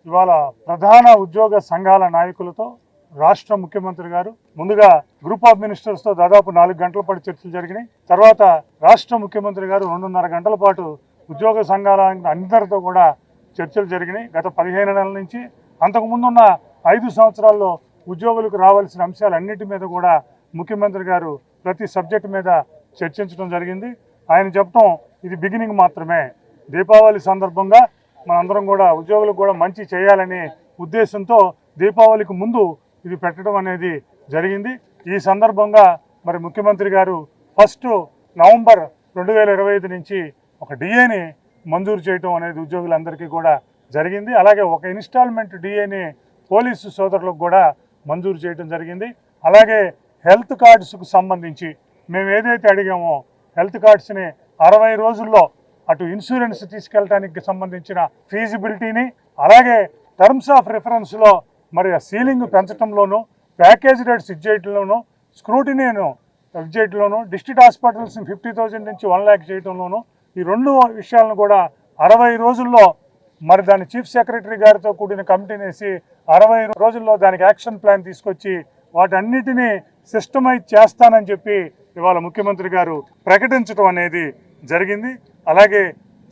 ఇవాళ ప్రధాన ఉద్యోగ సంఘాల నాయకులతో రాష్ట్ర ముఖ్యమంత్రి గారు ముందుగా గ్రూప్ ఆఫ్ మినిస్టర్స్ తో దాదాపు 4 గంటల పాటు చర్చలు జరిగినాయి. తర్వాత రాష్ట్ర ముఖ్యమంత్రి గారు 2.5 గంటల పాటు ఉద్యోగ సంఘాల అందరితో కూడా చర్చలు జరిగినాయి. గత 15 నెలల నుంచి అంతకుముందున్న 5 సంవత్సరాల్లో ఉద్యోగులకు రావాల్సిన అంశాలన్నిటి మీద కూడా ముఖ్యమంత్రి గారు ప్రతి సబ్జెక్టు మీద చర్చించడం జరిగింది. ఆయన చెప్పడం ఇది బిగినింగ్ మాత్రమే. దీపావళి సందర్భంగా మనందరం కూడా ఉద్యోగులకు కూడా మంచి చేయాలనే ఉద్దేశంతో దీపావళికి ముందు ఇది పెట్టడం అనేది జరిగింది. ఈ సందర్భంగా మరి ముఖ్యమంత్రి గారు 1 నవంబర్ 2025 నుంచి ఒక డిఏని మంజూరు చేయడం అనేది ఉద్యోగులందరికీ కూడా జరిగింది. అలాగే ఒక ఇన్స్టాల్మెంట్ డిఏని పోలీసు సోదరులకు కూడా మంజూరు చేయడం జరిగింది. అలాగే హెల్త్ కార్డ్స్కు సంబంధించి మేము ఏదైతే అడిగామో హెల్త్ కార్డ్స్ని 60 రోజుల్లో అటు ఇన్సూరెన్స్ తీసుకెళ్ళడానికి సంబంధించిన ఫీజిబిలిటీని, అలాగే టర్మ్స్ ఆఫ్ రిఫరెన్స్లో మరి సీలింగ్ పెంచడంలోనూ, ప్యాకేజ్ రేట్స్ ఇచ్చేయడంలోనూ, స్క్రూటినీను ఇచ్చేయడంలోనూ, డిస్ట్రిక్ట్ హాస్పిటల్స్ని 50,000 నుంచి 1 lakh చేయడంలోనూ ఈ 2 విషయాలను కూడా 60 రోజుల్లో మరి దాని చీఫ్ సెక్రటరీ గారితో కూడిన కమిటీని వేసి 60 రోజుల్లో దానికి యాక్షన్ ప్లాన్ తీసుకొచ్చి వాటన్నిటినీ సిస్టమైజ్ చేస్తానని చెప్పి ఇవాళ ముఖ్యమంత్రి గారు ప్రకటించడం అనేది జరిగింది. అలాగే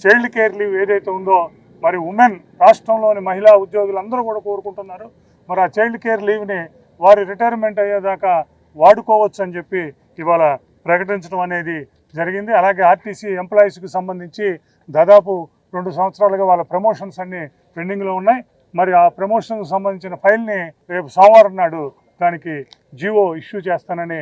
చైల్డ్ కేర్ లీవ్ ఏదైతే ఉందో మరి ఉమెన్ రాష్ట్రంలోని మహిళా ఉద్యోగులందరూ కూడా కోరుకుంటున్నారు. మరి ఆ చైల్డ్ కేర్ లీవ్ని వారి రిటైర్మెంట్ అయ్యేదాకా వాడుకోవచ్చు అని చెప్పి ఇవాళ ప్రకటించడం అనేది జరిగింది. అలాగే ఆర్టీసీ ఎంప్లాయీస్కి సంబంధించి దాదాపు 2 సంవత్సరాలుగా వాళ్ళ ప్రమోషన్స్ అన్నీ పెండింగ్లో ఉన్నాయి. మరి ఆ ప్రమోషన్కి సంబంధించిన ఫైల్ని రేపు సోమవారం నాడు దానికి జీవో ఇష్యూ చేస్తానని